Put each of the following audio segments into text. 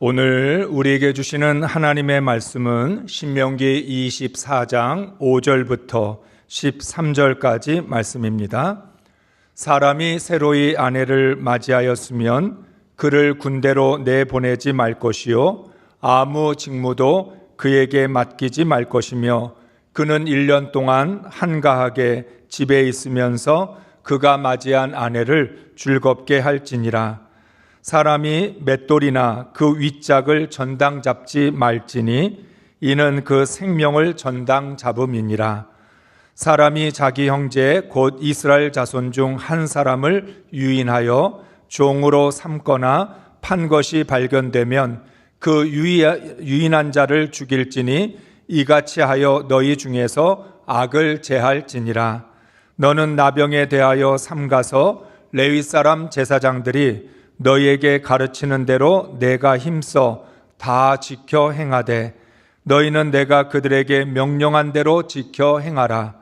오늘 우리에게 주시는 하나님의 말씀은 신명기 24장 5절부터 13절까지 말씀입니다. 사람이 새로이 아내를 맞이하였으면 그를 군대로 내보내지 말 것이요 아무 직무도 그에게 맡기지 말 것이며 그는 1년 동안 한가하게 집에 있으면서 그가 맞이한 아내를 즐겁게 할지니라. 사람이 맷돌이나 그 윗짝을 전당 잡지 말지니 이는 그 생명을 전당 잡음이니라. 사람이 자기 형제 곧 이스라엘 자손 중 한 사람을 유인하여 종으로 삼거나 판 것이 발견되면 그 유인한 자를 죽일지니 이같이 하여 너희 중에서 악을 제할지니라. 너는 나병에 대하여 삼가서 레위 사람 제사장들이 너희에게 가르치는 대로 내가 힘써 다 지켜 행하되 너희는 내가 그들에게 명령한 대로 지켜 행하라.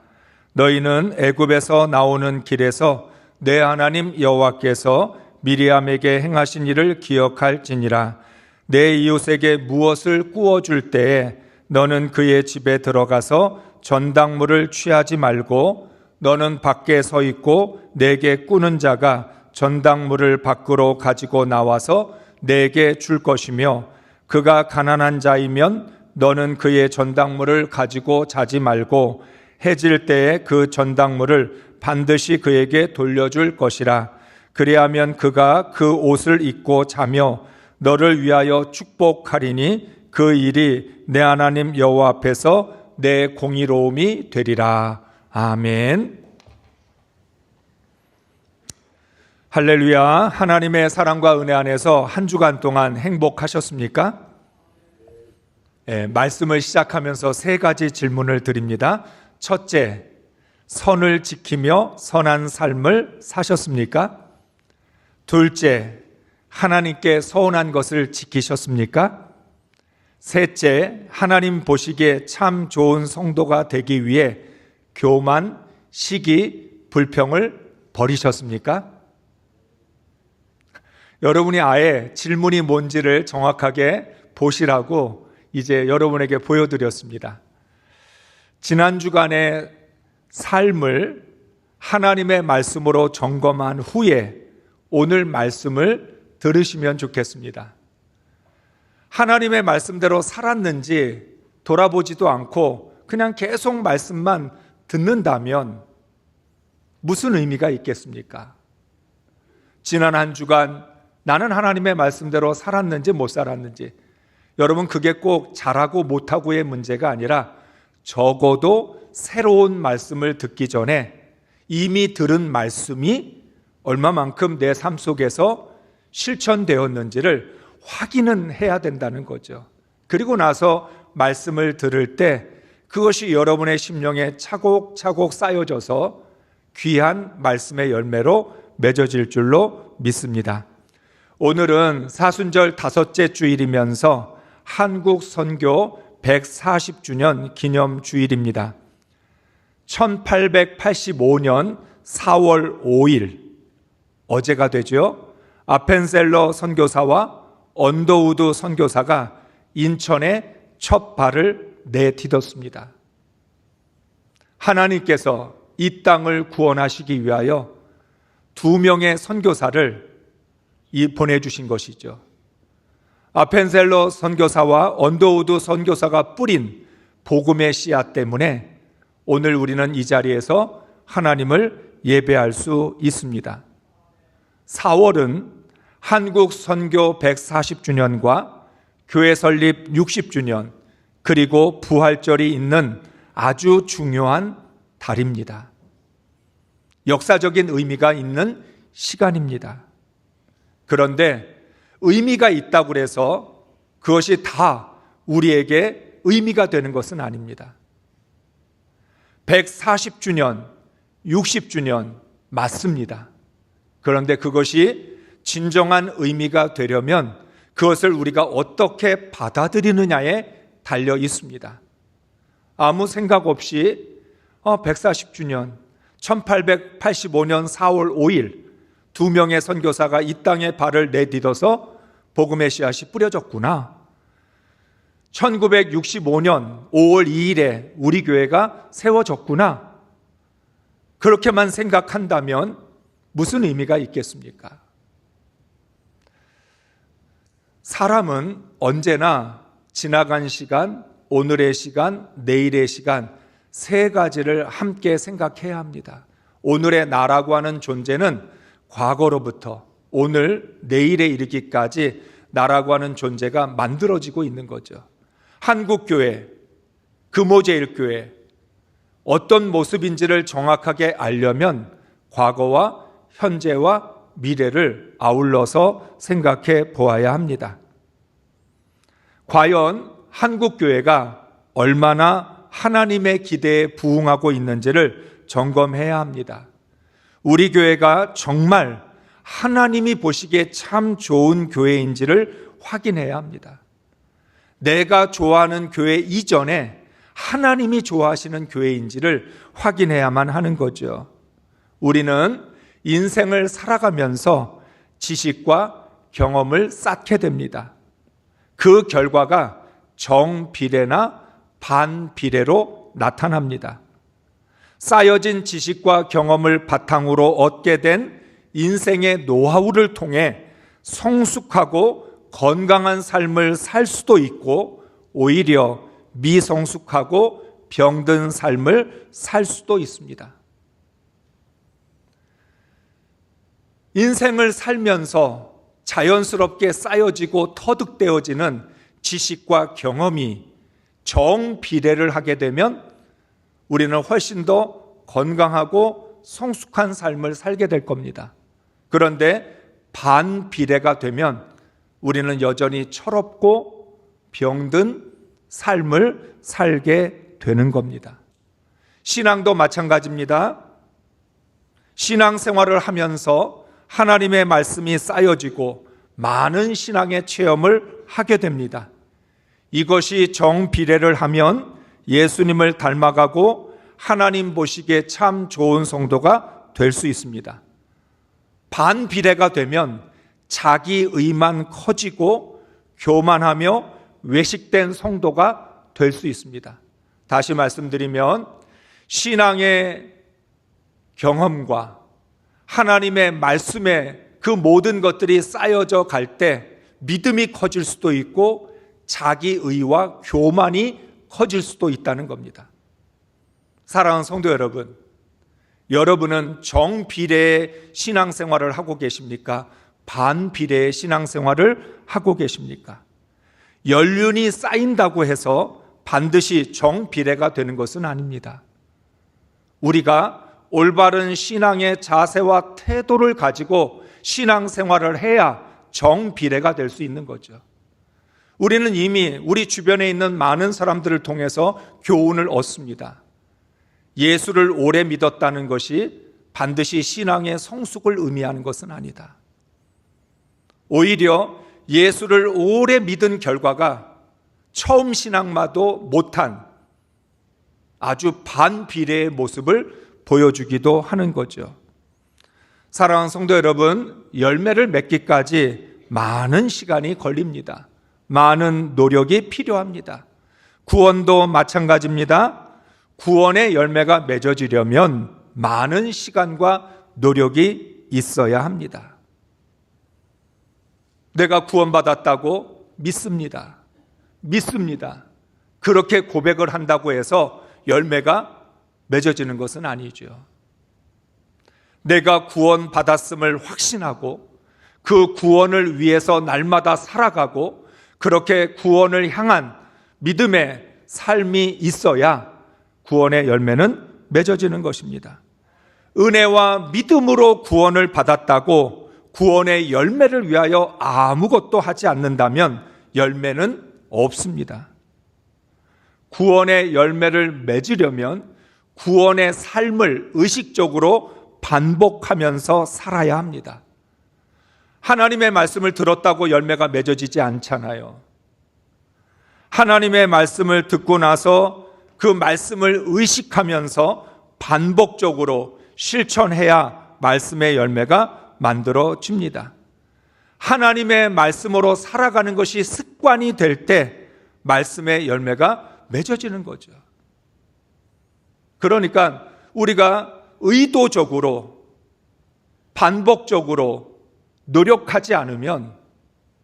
너희는 애굽에서 나오는 길에서 내 하나님 여호와께서 미리암에게 행하신 일을 기억할지니라. 내 이웃에게 무엇을 구워줄 때에 너는 그의 집에 들어가서 전당물을 취하지 말고 너는 밖에 서 있고 내게 꾸는 자가 전당물을 밖으로 가지고 나와서 내게 줄 것이며 그가 가난한 자이면 너는 그의 전당물을 가지고 자지 말고 해질 때에 그 전당물을 반드시 그에게 돌려줄 것이라. 그리하면 그가 그 옷을 입고 자며 너를 위하여 축복하리니 그 일이 내 하나님 여호와 앞에서 내 공의로움이 되리라. 아멘. 할렐루야. 하나님의 사랑과 은혜 안에서 한 주간 동안 행복하셨습니까? 말씀을 시작하면서 세 가지 질문을 드립니다. 첫째, 선을 지키며 선한 삶을 사셨습니까? 둘째, 하나님께 서운한 것을 지키셨습니까? 셋째, 하나님 보시기에 참 좋은 성도가 되기 위해 교만, 시기, 불평을 버리셨습니까? 여러분이 아예 질문이 뭔지를 정확하게 보시라고 이제 여러분에게 보여드렸습니다. 지난 주간의 삶을 하나님의 말씀으로 점검한 후에 오늘 말씀을 들으시면 좋겠습니다. 하나님의 말씀대로 살았는지 돌아보지도 않고 그냥 계속 말씀만 듣는다면 무슨 의미가 있겠습니까? 지난 한 주간 나는 하나님의 말씀대로 살았는지 못 살았는지, 여러분 그게 꼭 잘하고 못하고의 문제가 아니라 적어도 새로운 말씀을 듣기 전에 이미 들은 말씀이 얼마만큼 내 삶 속에서 실천되었는지를 확인은 해야 된다는 거죠. 그리고 나서 말씀을 들을 때 그것이 여러분의 심령에 차곡차곡 쌓여져서 귀한 말씀의 열매로 맺어질 줄로 믿습니다. 오늘은 사순절 5째 주일이면서 한국 선교 140주년 기념 주일입니다. 1885년 4월 5일 어제가 되죠. 아펜셀러 선교사와 언더우드 선교사가 인천에 첫 발을 내딛었습니다. 하나님께서 이 땅을 구원하시기 위하여 2명의 선교사를 보내주신 것이죠. 아펜셀러 선교사와 언더우드 선교사가 뿌린 복음의 씨앗 때문에 오늘 우리는 이 자리에서 하나님을 예배할 수 있습니다. 4월은 한국 선교 140주년과 교회 설립 60주년 그리고 부활절이 있는 아주 중요한 달입니다. 역사적인 의미가 있는 시간입니다. 그런데 의미가 있다고 해서 그것이 다 우리에게 의미가 되는 것은 아닙니다. 140주년, 60주년 맞습니다. 그런데 그것이 진정한 의미가 되려면 그것을 우리가 어떻게 받아들이느냐에 달려 있습니다. 아무 생각 없이 140주년, 1885년 4월 5일 2명의 선교사가 이 땅에 발을 내딛어서 복음의 씨앗이 뿌려졌구나. 1965년 5월 2일에 우리 교회가 세워졌구나. 그렇게만 생각한다면 무슨 의미가 있겠습니까? 사람은 언제나 지나간 시간, 오늘의 시간, 내일의 시간 세 가지를 함께 생각해야 합니다. 오늘의 나라고 하는 존재는 과거로부터 오늘, 내일에 이르기까지 나라고 하는 존재가 만들어지고 있는 거죠. 한국교회, 금오제일교회 어떤 모습인지를 정확하게 알려면 과거와 현재와 미래를 아울러서 생각해 보아야 합니다. 과연 한국교회가 얼마나 하나님의 기대에 부응하고 있는지를 점검해야 합니다. 우리 교회가 정말 하나님이 보시기에 참 좋은 교회인지를 확인해야 합니다. 내가 좋아하는 교회 이전에 하나님이 좋아하시는 교회인지를 확인해야만 하는 거죠. 우리는 인생을 살아가면서 지식과 경험을 쌓게 됩니다. 그 결과가 정비례나 반비례로 나타납니다. 쌓여진 지식과 경험을 바탕으로 얻게 된 인생의 노하우를 통해 성숙하고 건강한 삶을 살 수도 있고 오히려 미성숙하고 병든 삶을 살 수도 있습니다. 인생을 살면서 자연스럽게 쌓여지고 터득되어지는 지식과 경험이 정비례를 하게 되면 우리는 훨씬 더 건강하고 성숙한 삶을 살게 될 겁니다. 그런데 반비례가 되면 우리는 여전히 철없고 병든 삶을 살게 되는 겁니다. 신앙도 마찬가지입니다. 신앙생활을 하면서 하나님의 말씀이 쌓여지고 많은 신앙의 체험을 하게 됩니다. 이것이 정비례를 하면 예수님을 닮아가고 하나님 보시기에 참 좋은 성도가 될 수 있습니다. 반비례가 되면 자기 의만 커지고 교만하며 외식된 성도가 될 수 있습니다. 다시 말씀드리면 신앙의 경험과 하나님의 말씀에 그 모든 것들이 쌓여져 갈 때 믿음이 커질 수도 있고 자기 의와 교만이 커질 수도 있다는 겁니다. 사랑하는 성도 여러분, 여러분은 정비례의 신앙생활을 하고 계십니까? 반비례의 신앙생활을 하고 계십니까? 연륜이 쌓인다고 해서 반드시 정비례가 되는 것은 아닙니다. 우리가 올바른 신앙의 자세와 태도를 가지고 신앙생활을 해야 정비례가 될 수 있는 거죠. 우리는 이미 우리 주변에 있는 많은 사람들을 통해서 교훈을 얻습니다. 예수를 오래 믿었다는 것이 반드시 신앙의 성숙을 의미하는 것은 아니다. 오히려 예수를 오래 믿은 결과가 처음 신앙마도 못한 아주 반비례의 모습을 보여주기도 하는 거죠. 사랑하는 성도 여러분, 열매를 맺기까지 많은 시간이 걸립니다. 많은 노력이 필요합니다. 구원도 마찬가지입니다. 구원의 열매가 맺어지려면 많은 시간과 노력이 있어야 합니다. 내가 구원받았다고 믿습니다. 믿습니다. 그렇게 고백을 한다고 해서 열매가 맺어지는 것은 아니죠. 내가 구원받았음을 확신하고 그 구원을 위해서 날마다 살아가고 그렇게 구원을 향한 믿음의 삶이 있어야 구원의 열매는 맺어지는 것입니다. 은혜와 믿음으로 구원을 받았다고 구원의 열매를 위하여 아무것도 하지 않는다면 열매는 없습니다. 구원의 열매를 맺으려면 구원의 삶을 의식적으로 반복하면서 살아야 합니다. 하나님의 말씀을 들었다고 열매가 맺어지지 않잖아요. 하나님의 말씀을 듣고 나서 그 말씀을 의식하면서 반복적으로 실천해야 말씀의 열매가 만들어집니다. 하나님의 말씀으로 살아가는 것이 습관이 될 때 말씀의 열매가 맺어지는 거죠. 그러니까 우리가 의도적으로 반복적으로 노력하지 않으면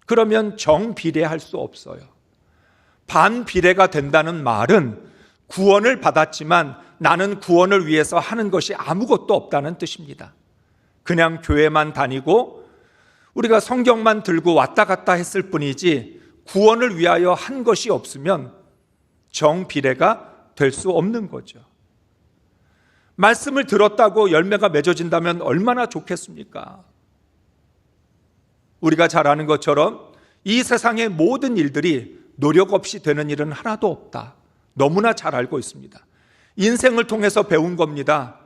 그러면 정비례할 수 없어요. 반비례가 된다는 말은 구원을 받았지만 나는 구원을 위해서 하는 것이 아무것도 없다는 뜻입니다. 그냥 교회만 다니고 우리가 성경만 들고 왔다 갔다 했을 뿐이지 구원을 위하여 한 것이 없으면 정비례가 될 수 없는 거죠. 말씀을 들었다고 열매가 맺어진다면 얼마나 좋겠습니까? 우리가 잘 아는 것처럼 이 세상의 모든 일들이 노력 없이 되는 일은 하나도 없다. 너무나 잘 알고 있습니다. 인생을 통해서 배운 겁니다.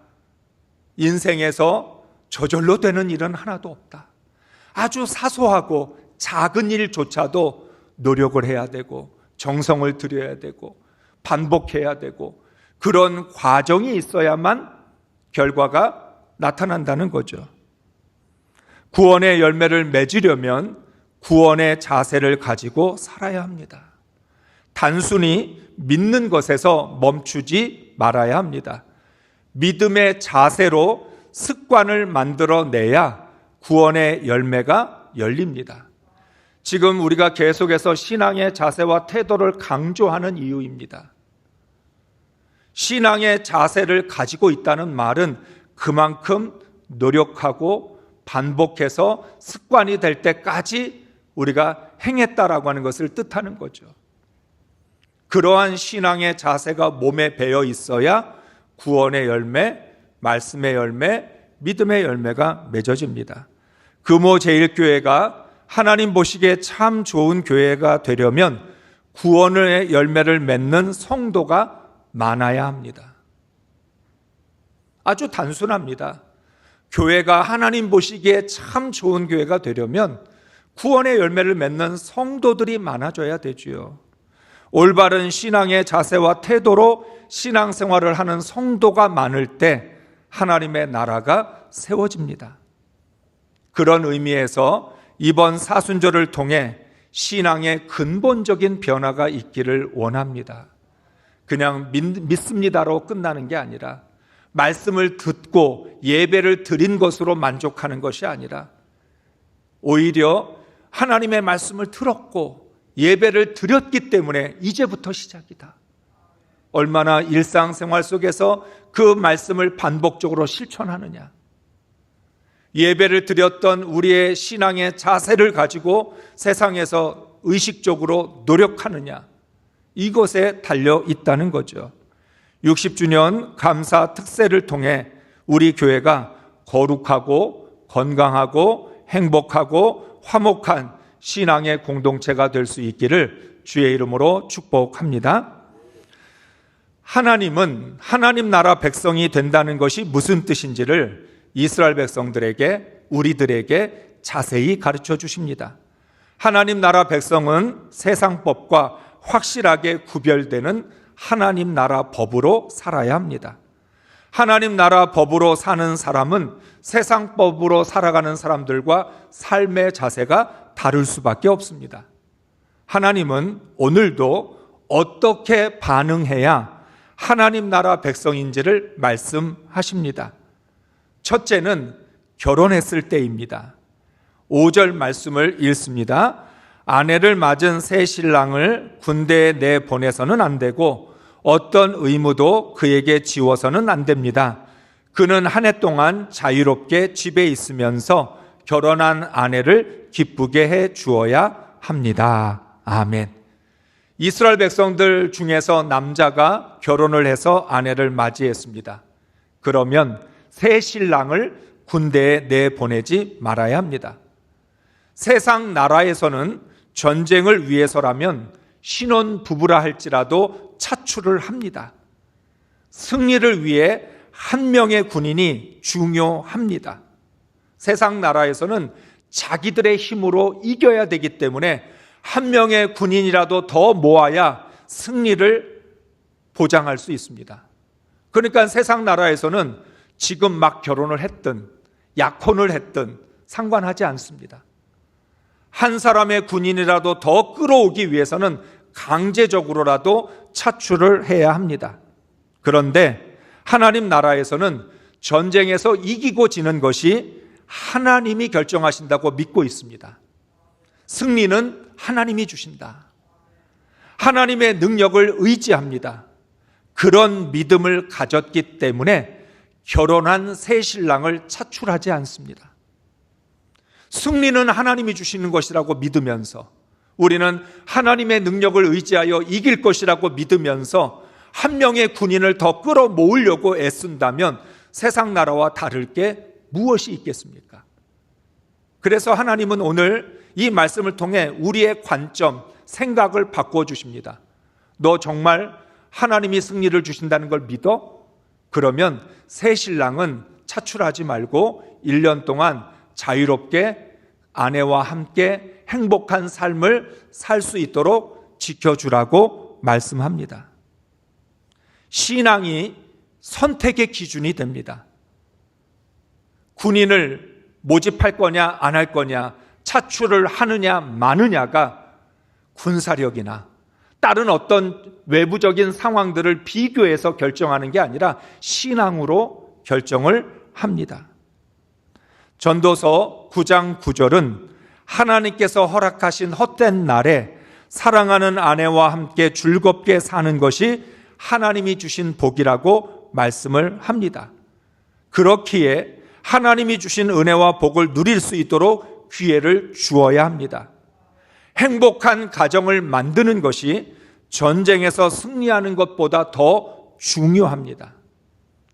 인생에서 저절로 되는 일은 하나도 없다. 아주 사소하고 작은 일조차도 노력을 해야 되고 정성을 들여야 되고 반복해야 되고 그런 과정이 있어야만 결과가 나타난다는 거죠. 구원의 열매를 맺으려면 구원의 자세를 가지고 살아야 합니다. 단순히 믿는 것에서 멈추지 말아야 합니다. 믿음의 자세로 습관을 만들어내야 구원의 열매가 열립니다. 지금 우리가 계속해서 신앙의 자세와 태도를 강조하는 이유입니다. 신앙의 자세를 가지고 있다는 말은 그만큼 노력하고 반복해서 습관이 될 때까지 우리가 행했다라고 하는 것을 뜻하는 거죠. 그러한 신앙의 자세가 몸에 배어 있어야 구원의 열매, 말씀의 열매, 믿음의 열매가 맺어집니다. 금호 제1교회가 하나님 보시기에 참 좋은 교회가 되려면 구원의 열매를 맺는 성도가 많아야 합니다. 아주 단순합니다. 교회가 하나님 보시기에 참 좋은 교회가 되려면 구원의 열매를 맺는 성도들이 많아져야 되지요. 올바른 신앙의 자세와 태도로 신앙생활을 하는 성도가 많을 때 하나님의 나라가 세워집니다. 그런 의미에서 이번 사순절을 통해 신앙의 근본적인 변화가 있기를 원합니다. 그냥 믿습니다로 끝나는 게 아니라 말씀을 듣고 예배를 드린 것으로 만족하는 것이 아니라 오히려 하나님의 말씀을 들었고 예배를 드렸기 때문에 이제부터 시작이다. 얼마나 일상생활 속에서 그 말씀을 반복적으로 실천하느냐. 예배를 드렸던 우리의 신앙의 자세를 가지고 세상에서 의식적으로 노력하느냐. 이것에 달려 있다는 거죠. 60주년 감사 특세를 통해 우리 교회가 거룩하고 건강하고 행복하고 화목한 신앙의 공동체가 될 수 있기를 주의 이름으로 축복합니다. 하나님은 하나님 나라 백성이 된다는 것이 무슨 뜻인지를 이스라엘 백성들에게, 우리들에게 자세히 가르쳐 주십니다. 하나님 나라 백성은 세상 법과 확실하게 구별되는 하나님 나라 법으로 살아야 합니다. 하나님 나라 법으로 사는 사람은 세상 법으로 살아가는 사람들과 삶의 자세가 다를 수밖에 없습니다. 하나님은 오늘도 어떻게 반응해야 하나님 나라 백성인지를 말씀하십니다. 첫째는 결혼했을 때입니다. 5절 말씀을 읽습니다. 아내를 맞은 새 신랑을 군대에 내보내서는 안 되고 어떤 의무도 그에게 지워서는 안 됩니다. 그는 한 해 동안 자유롭게 집에 있으면서 결혼한 아내를 기쁘게 해 주어야 합니다. 아멘. 이스라엘 백성들 중에서 남자가 결혼을 해서 아내를 맞이했습니다. 그러면 새 신랑을 군대에 내보내지 말아야 합니다. 세상 나라에서는 전쟁을 위해서라면 신혼 부부라 할지라도 차출을 합니다. 승리를 위해 한 명의 군인이 중요합니다. 세상 나라에서는 자기들의 힘으로 이겨야 되기 때문에 한 명의 군인이라도 더 모아야 승리를 보장할 수 있습니다. 그러니까 세상 나라에서는 지금 막 결혼을 했든 약혼을 했든 상관하지 않습니다. 한 사람의 군인이라도 더 끌어오기 위해서는 강제적으로라도 차출을 해야 합니다. 그런데 하나님 나라에서는 전쟁에서 이기고 지는 것이 하나님이 결정하신다고 믿고 있습니다. 승리는 하나님이 주신다. 하나님의 능력을 의지합니다. 그런 믿음을 가졌기 때문에 결혼한 새 신랑을 차출하지 않습니다. 승리는 하나님이 주시는 것이라고 믿으면서, 우리는 하나님의 능력을 의지하여 이길 것이라고 믿으면서 한 명의 군인을 더 끌어모으려고 애쓴다면 세상 나라와 다를 게 무엇이 있겠습니까? 그래서 하나님은 오늘 이 말씀을 통해 우리의 관점, 생각을 바꿔주십니다. 너 정말 하나님이 승리를 주신다는 걸 믿어? 그러면 새 신랑은 차출하지 말고 1년 동안 자유롭게 아내와 함께 행복한 삶을 살 수 있도록 지켜주라고 말씀합니다. 신앙이 선택의 기준이 됩니다. 군인을 모집할 거냐 안 할 거냐, 차출을 하느냐 마느냐가 군사력이나 다른 어떤 외부적인 상황들을 비교해서 결정하는 게 아니라 신앙으로 결정을 합니다. 전도서 9장 9절은 하나님께서 허락하신 헛된 날에 사랑하는 아내와 함께 즐겁게 사는 것이 하나님이 주신 복이라고 말씀을 합니다. 그렇기에 하나님이 주신 은혜와 복을 누릴 수 있도록 기회를 주어야 합니다. 행복한 가정을 만드는 것이 전쟁에서 승리하는 것보다 더 중요합니다.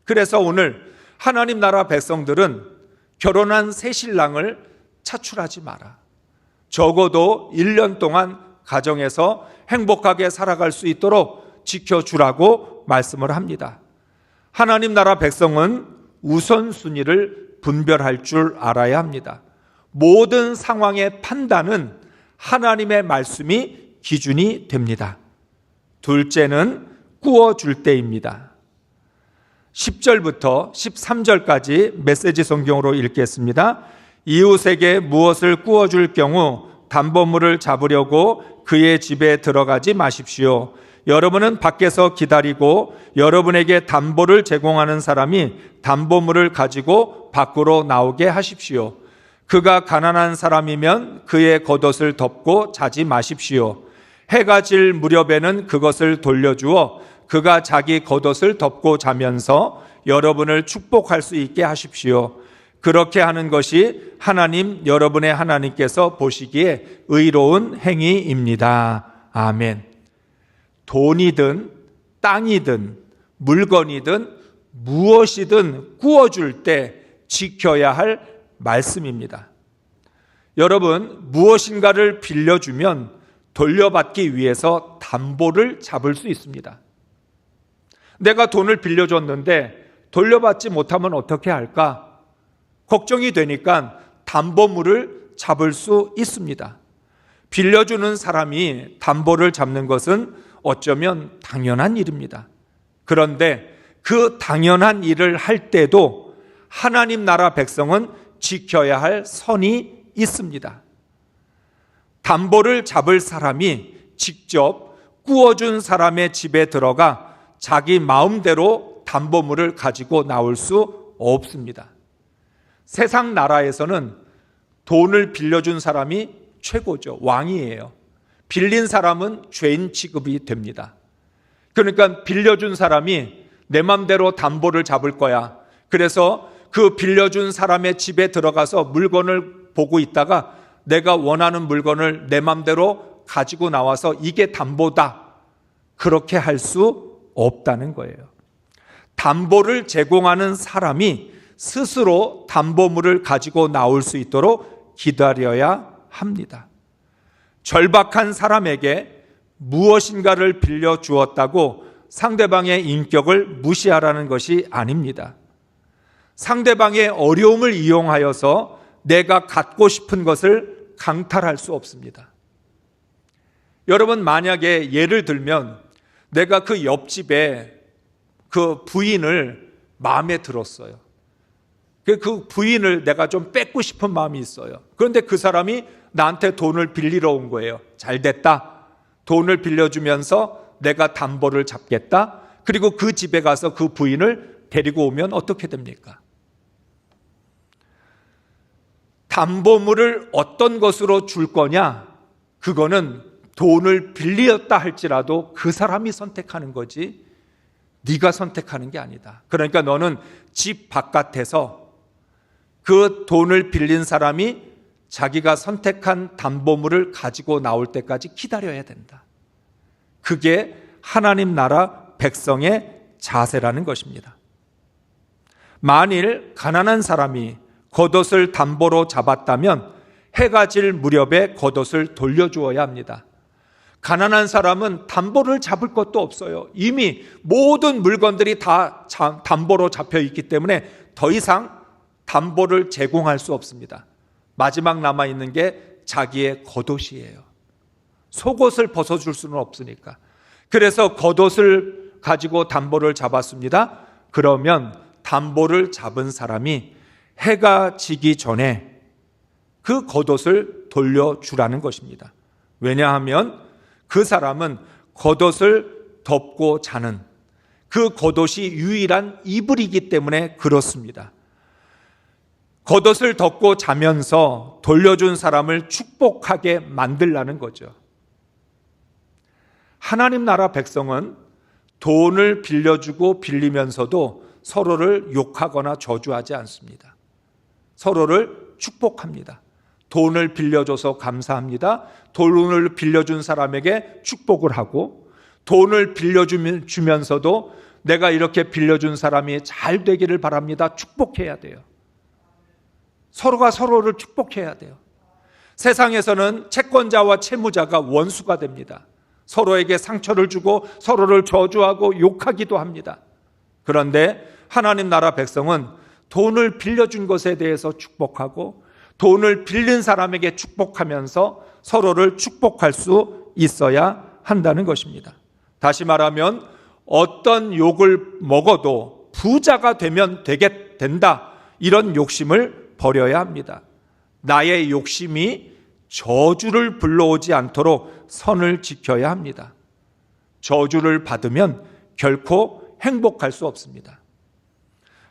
그래서 오늘 하나님 나라 백성들은 결혼한 새 신랑을 차출하지 마라. 적어도 1년 동안 가정에서 행복하게 살아갈 수 있도록 지켜주라고 말씀을 합니다. 하나님 나라 백성은 우선순위를 분별할 줄 알아야 합니다. 모든 상황의 판단은 하나님의 말씀이 기준이 됩니다. 둘째는 꾸어줄 때입니다. 10절부터 13절까지 메시지 성경으로 읽겠습니다. 이웃에게 무엇을 꾸어줄 경우 담보물을 잡으려고 그의 집에 들어가지 마십시오. 여러분은 밖에서 기다리고 여러분에게 담보를 제공하는 사람이 담보물을 가지고 밖으로 나오게 하십시오. 그가 가난한 사람이면 그의 겉옷을 덮고 자지 마십시오. 해가 질 무렵에는 그것을 돌려주어 그가 자기 겉옷을 덮고 자면서 여러분을 축복할 수 있게 하십시오. 그렇게 하는 것이 하나님, 여러분의 하나님께서 보시기에 의로운 행위입니다. 아멘. 돈이든 땅이든 물건이든 무엇이든 구워줄 때 지켜야 할 말씀입니다. 여러분, 무엇인가를 빌려주면 돌려받기 위해서 담보를 잡을 수 있습니다. 내가 돈을 빌려줬는데 돌려받지 못하면 어떻게 할까? 걱정이 되니까 담보물을 잡을 수 있습니다. 빌려주는 사람이 담보를 잡는 것은 어쩌면 당연한 일입니다. 그런데 그 당연한 일을 할 때도 하나님 나라 백성은 지켜야 할 선이 있습니다. 담보를 잡을 사람이 직접 꾸어준 사람의 집에 들어가 자기 마음대로 담보물을 가지고 나올 수 없습니다. 세상 나라에서는 돈을 빌려준 사람이 최고죠. 왕이에요. 빌린 사람은 죄인 취급이 됩니다. 그러니까 빌려준 사람이 내 맘대로 담보를 잡을 거야. 그래서 그 빌려준 사람의 집에 들어가서 물건을 보고 있다가 내가 원하는 물건을 내 맘대로 가지고 나와서 이게 담보다, 그렇게 할 수 없다는 거예요. 담보를 제공하는 사람이 스스로 담보물을 가지고 나올 수 있도록 기다려야 합니다. 절박한 사람에게 무엇인가를 빌려주었다고 상대방의 인격을 무시하라는 것이 아닙니다. 상대방의 어려움을 이용하여서 내가 갖고 싶은 것을 강탈할 수 없습니다. 여러분, 만약에 예를 들면 내가 그 옆집에 그 부인을 마음에 들었어요. 그 부인을 내가 좀 뺏고 싶은 마음이 있어요. 그런데 그 사람이 나한테 돈을 빌리러 온 거예요. 잘 됐다. 돈을 빌려주면서 내가 담보를 잡겠다. 그리고 그 집에 가서 그 부인을 데리고 오면 어떻게 됩니까? 담보물을 어떤 것으로 줄 거냐? 그거는 돈을 빌렸다 할지라도 그 사람이 선택하는 거지 네가 선택하는 게 아니다. 그러니까 너는 집 바깥에서 그 돈을 빌린 사람이 자기가 선택한 담보물을 가지고 나올 때까지 기다려야 된다. 그게 하나님 나라 백성의 자세라는 것입니다. 만일 가난한 사람이 겉옷을 담보로 잡았다면 해가 질 무렵에 겉옷을 돌려주어야 합니다. 가난한 사람은 담보를 잡을 것도 없어요. 이미 모든 물건들이 다 담보로 잡혀 있기 때문에 더 이상 담보를 제공할 수 없습니다. 마지막 남아있는 게 자기의 겉옷이에요. 속옷을 벗어줄 수는 없으니까. 그래서 겉옷을 가지고 담보를 잡았습니다. 그러면 담보를 잡은 사람이 해가 지기 전에 그 겉옷을 돌려주라는 것입니다. 왜냐하면 그 사람은 겉옷을 덮고 자는 그 겉옷이 유일한 이불이기 때문에 그렇습니다. 겉옷을 덮고 자면서 돌려준 사람을 축복하게 만들라는 거죠. 하나님 나라 백성은 돈을 빌려주고 빌리면서도 서로를 욕하거나 저주하지 않습니다. 서로를 축복합니다. 돈을 빌려줘서 감사합니다. 돈을 빌려준 사람에게 축복을 하고 돈을 빌려주면서도 내가 이렇게 빌려준 사람이 잘 되기를 바랍니다. 축복해야 돼요. 서로가 서로를 축복해야 돼요. 세상에서는 채권자와 채무자가 원수가 됩니다. 서로에게 상처를 주고 서로를 저주하고 욕하기도 합니다. 그런데 하나님 나라 백성은 돈을 빌려준 것에 대해서 축복하고 돈을 빌린 사람에게 축복하면서 서로를 축복할 수 있어야 한다는 것입니다. 다시 말하면 어떤 욕을 먹어도 부자가 되면 된다. 이런 욕심을 버려야 합니다. 나의 욕심이 저주를 불러오지 않도록 선을 지켜야 합니다. 저주를 받으면 결코 행복할 수 없습니다.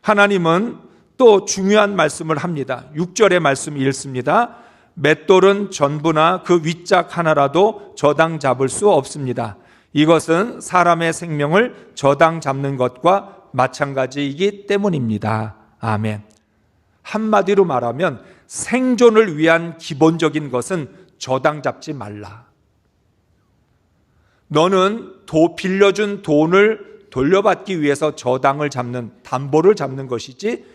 하나님은 또 중요한 말씀을 합니다. 6절의 말씀 읽습니다. 맷돌은 전부나 그 윗짝 하나라도 저당 잡을 수 없습니다. 이것은 사람의 생명을 저당 잡는 것과 마찬가지이기 때문입니다. 아멘. 한마디로 말하면 생존을 위한 기본적인 것은 저당 잡지 말라. 너는 빌려준 돈을 돌려받기 위해서 저당을 잡는, 담보를 잡는 것이지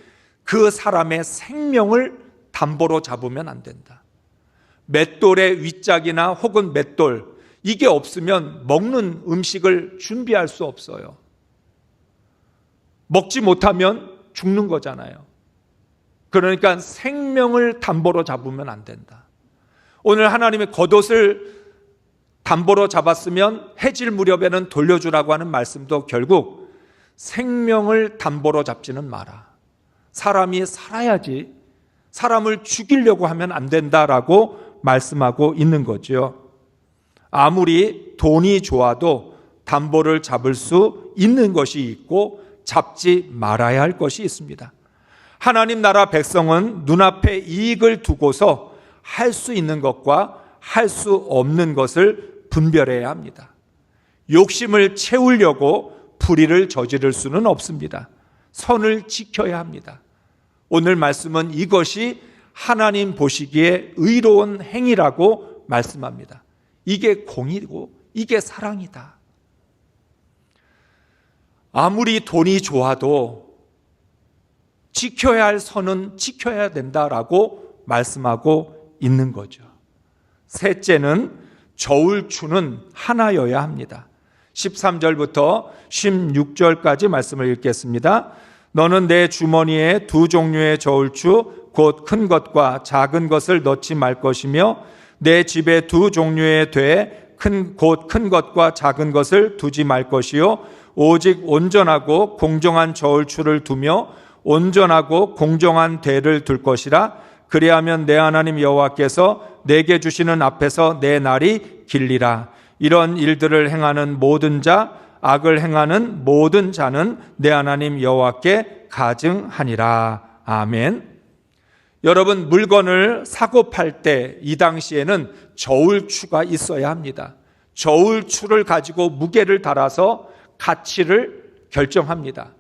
그 사람의 생명을 담보로 잡으면 안 된다. 맷돌의 윗짝이나 혹은 맷돌, 이게 없으면 먹는 음식을 준비할 수 없어요. 먹지 못하면 죽는 거잖아요. 그러니까 생명을 담보로 잡으면 안 된다. 오늘 하나님의 겉옷을 담보로 잡았으면 해질 무렵에는 돌려주라고 하는 말씀도 결국 생명을 담보로 잡지는 마라. 사람이 살아야지 사람을 죽이려고 하면 안 된다라고 말씀하고 있는 거죠. 아무리 돈이 좋아도 담보를 잡을 수 있는 것이 있고 잡지 말아야 할 것이 있습니다. 하나님 나라 백성은 눈앞에 이익을 두고서 할 수 있는 것과 할 수 없는 것을 분별해야 합니다. 욕심을 채우려고 불의를 저지를 수는 없습니다. 선을 지켜야 합니다. 오늘 말씀은 이것이 하나님 보시기에 의로운 행위라고 말씀합니다. 이게 공의고 이게 사랑이다. 아무리 돈이 좋아도 지켜야 할 선은 지켜야 된다라고 말씀하고 있는 거죠. 셋째는 저울추는 하나여야 합니다. 13절부터 16절까지 말씀을 읽겠습니다. 너는 내 주머니에 두 종류의 저울추 곧 큰 것과 작은 것을 넣지 말 것이며 내 집에 두 종류의 되 곧 큰 것과 작은 것을 두지 말 것이요 오직 온전하고 공정한 저울추를 두며 온전하고 공정한 대를 둘 것이라. 그리하면 내 하나님 여호와께서 내게 주시는 앞에서 내 날이 길리라. 이런 일들을 행하는 모든 자, 악을 행하는 모든 자는 내 하나님 여호와께 가증하니라. 아멘. 여러분, 물건을 사고 팔 때 이 당시에는 저울추가 있어야 합니다. 저울추를 가지고 무게를 달아서 가치를 결정합니다.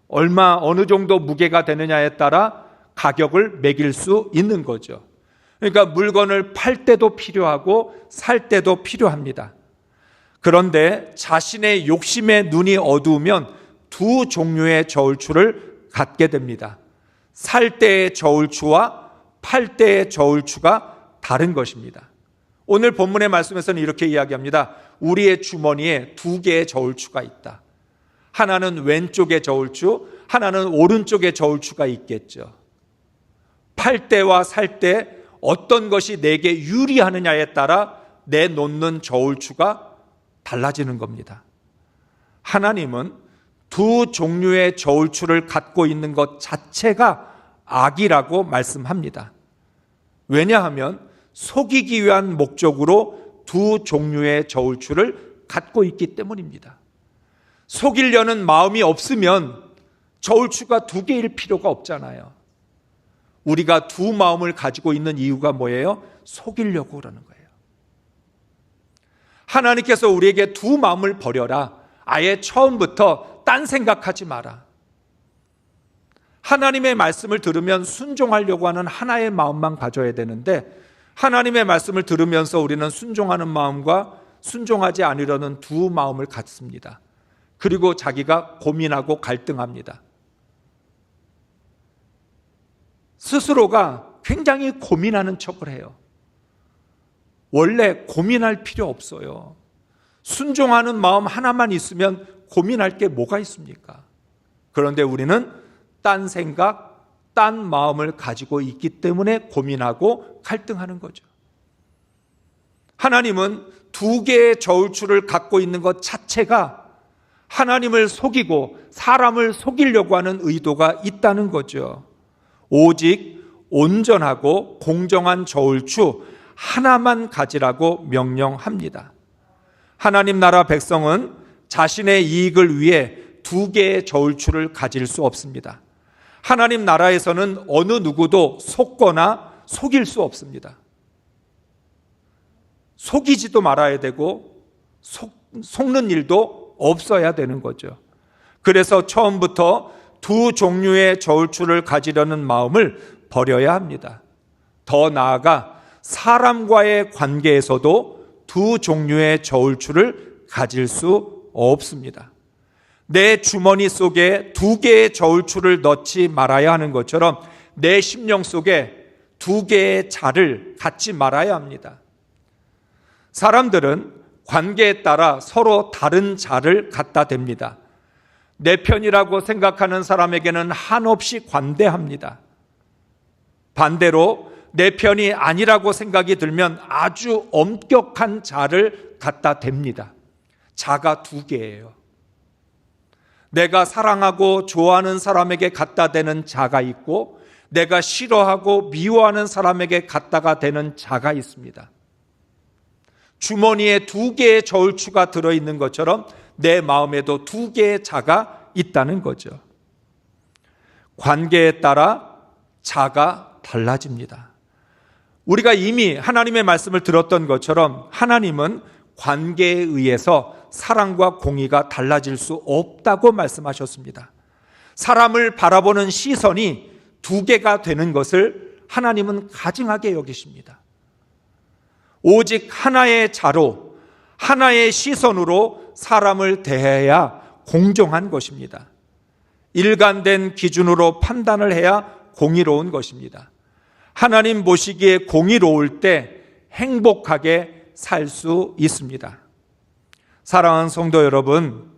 어느 정도 무게가 되느냐에 따라 가격을 매길 수 있는 거죠. 그러니까 물건을 팔 때도 필요하고 살 때도 필요합니다. 그런데 자신의 욕심에 눈이 어두우면 두 종류의 저울추를 갖게 됩니다. 살 때의 저울추와 팔 때의 저울추가 다른 것입니다. 오늘 본문의 말씀에서는 이렇게 이야기합니다. 우리의 주머니에 두 개의 저울추가 있다. 하나는 왼쪽의 저울추, 하나는 오른쪽의 저울추가 있겠죠. 팔 때와 살 때 어떤 것이 내게 유리하느냐에 따라 내놓는 저울추가 달라지는 겁니다. 하나님은 두 종류의 저울추를 갖고 있는 것 자체가 악이라고 말씀합니다. 왜냐하면 속이기 위한 목적으로 두 종류의 저울추를 갖고 있기 때문입니다. 속이려는 마음이 없으면 저울추가 두 개일 필요가 없잖아요. 우리가 두 마음을 가지고 있는 이유가 뭐예요? 속이려고 그러는 거예요. 하나님께서 우리에게 두 마음을 버려라. 아예 처음부터 딴 생각하지 마라. 하나님의 말씀을 들으면 순종하려고 하는 하나의 마음만 가져야 되는데 하나님의 말씀을 들으면서 우리는 순종하는 마음과 순종하지 않으려는 두 마음을 갖습니다. 그리고 자기가 고민하고 갈등합니다. 스스로가 굉장히 고민하는 척을 해요. 원래 고민할 필요 없어요. 순종하는 마음 하나만 있으면 고민할 게 뭐가 있습니까? 그런데 우리는 딴 생각, 딴 마음을 가지고 있기 때문에 고민하고 갈등하는 거죠. 하나님은 두 개의 저울추를 갖고 있는 것 자체가 하나님을 속이고 사람을 속이려고 하는 의도가 있다는 거죠. 오직 온전하고 공정한 저울추 하나만 가지라고 명령합니다. 하나님 나라 백성은 자신의 이익을 위해 두 개의 저울추를 가질 수 없습니다. 하나님 나라에서는 어느 누구도 속거나 속일 수 없습니다. 속이지도 말아야 되고 속는 일도 없어야 되는 거죠. 그래서 처음부터 두 종류의 저울추를 가지려는 마음을 버려야 합니다. 더 나아가 사람과의 관계에서도 두 종류의 저울추를 가질 수 없습니다. 내 주머니 속에 두 개의 저울추를 넣지 말아야 하는 것처럼 내 심령 속에 두 개의 자를 갖지 말아야 합니다. 사람들은 관계에 따라 서로 다른 자를 갖다 댑니다. 내 편이라고 생각하는 사람에게는 한없이 관대합니다. 반대로 내 편이 아니라고 생각이 들면 아주 엄격한 자를 갖다 댑니다. 자가 두 개예요. 내가 사랑하고 좋아하는 사람에게 갖다 대는 자가 있고 내가 싫어하고 미워하는 사람에게 갖다가 대는 자가 있습니다. 주머니에 두 개의 저울추가 들어있는 것처럼 내 마음에도 두 개의 자가 있다는 거죠. 관계에 따라 자가 달라집니다. 우리가 이미 하나님의 말씀을 들었던 것처럼 하나님은 관계에 의해서 사랑과 공의가 달라질 수 없다고 말씀하셨습니다. 사람을 바라보는 시선이 두 개가 되는 것을 하나님은 가증하게 여기십니다. 오직 하나의 자로, 하나의 시선으로 사람을 대해야 공정한 것입니다. 일관된 기준으로 판단을 해야 공의로운 것입니다. 하나님 보시기에 공의로울 때 행복하게 살 수 있습니다. 사랑하는 성도 여러분,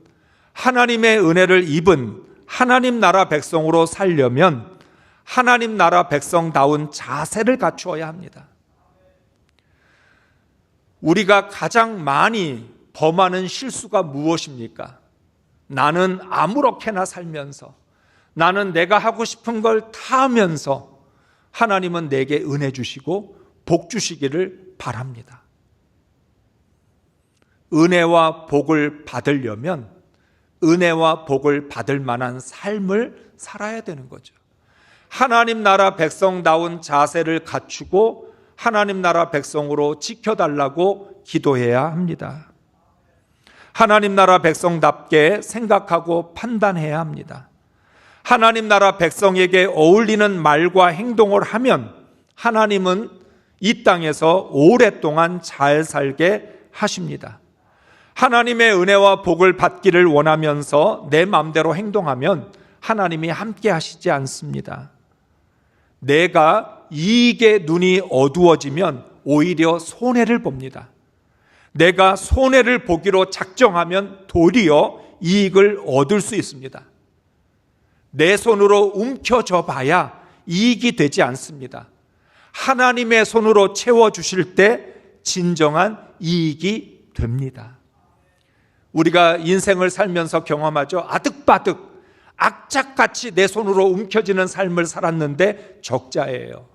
하나님의 은혜를 입은 하나님 나라 백성으로 살려면 하나님 나라 백성다운 자세를 갖추어야 합니다. 우리가 가장 많이 범하는 실수가 무엇입니까? 나는 아무렇게나 살면서, 나는 내가 하고 싶은 걸 다 하면서 하나님은 내게 은혜 주시고 복 주시기를 바랍니다. 은혜와 복을 받으려면 은혜와 복을 받을 만한 삶을 살아야 되는 거죠. 하나님 나라 백성다운 자세를 갖추고 하나님 나라 백성으로 지켜달라고 기도해야 합니다. 하나님 나라 백성답게 생각하고 판단해야 합니다. 하나님 나라 백성에게 어울리는 말과 행동을 하면 하나님은 이 땅에서 오랫동안 잘 살게 하십니다. 하나님의 은혜와 복을 받기를 원하면서 내 마음대로 행동하면 하나님이 함께 하시지 않습니다. 내가 이익에 눈이 어두워지면 오히려 손해를 봅니다. 내가 손해를 보기로 작정하면 도리어 이익을 얻을 수 있습니다. 내 손으로 움켜져 봐야 이익이 되지 않습니다. 하나님의 손으로 채워주실 때 진정한 이익이 됩니다. 우리가 인생을 살면서 경험하죠. 아득바득 악착같이 내 손으로 움켜지는 삶을 살았는데 적자예요.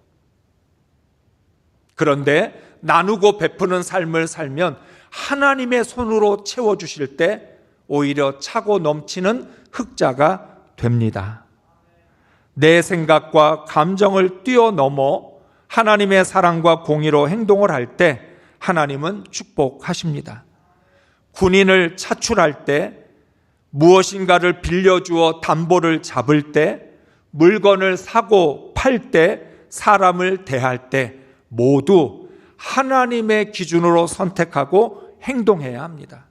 그런데 나누고 베푸는 삶을 살면 하나님의 손으로 채워주실 때 오히려 차고 넘치는 흑자가 됩니다. 내 생각과 감정을 뛰어넘어 하나님의 사랑과 공의로 행동을 할 때 하나님은 축복하십니다. 군인을 차출할 때, 무엇인가를 빌려주어 담보를 잡을 때, 물건을 사고 팔 때, 사람을 대할 때 모두 하나님의 기준으로 선택하고 행동해야 합니다.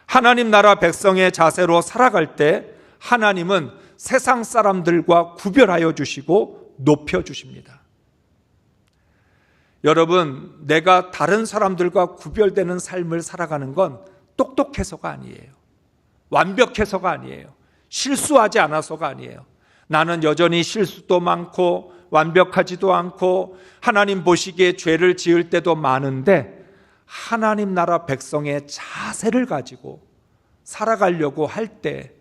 하나님 나라 백성의 자세로 살아갈 때 하나님은 세상 사람들과 구별하여 주시고 높여 주십니다. 여러분, 내가 다른 사람들과 구별되는 삶을 살아가는 건 똑똑해서가 아니에요. 완벽해서가 아니에요. 실수하지 않아서가 아니에요. 나는 여전히 실수도 많고 완벽하지도 않고 하나님 보시기에 죄를 지을 때도 많은데 하나님 나라 백성의 자세를 가지고 살아가려고 할 때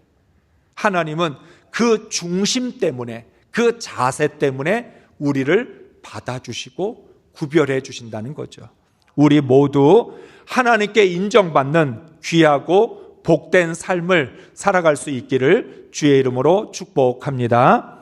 하나님은 그 중심 때문에, 그 자세 때문에 우리를 받아주시고 구별해 주신다는 거죠. 우리 모두 하나님께 인정받는 귀하고 복된 삶을 살아갈 수 있기를 주의 이름으로 축복합니다.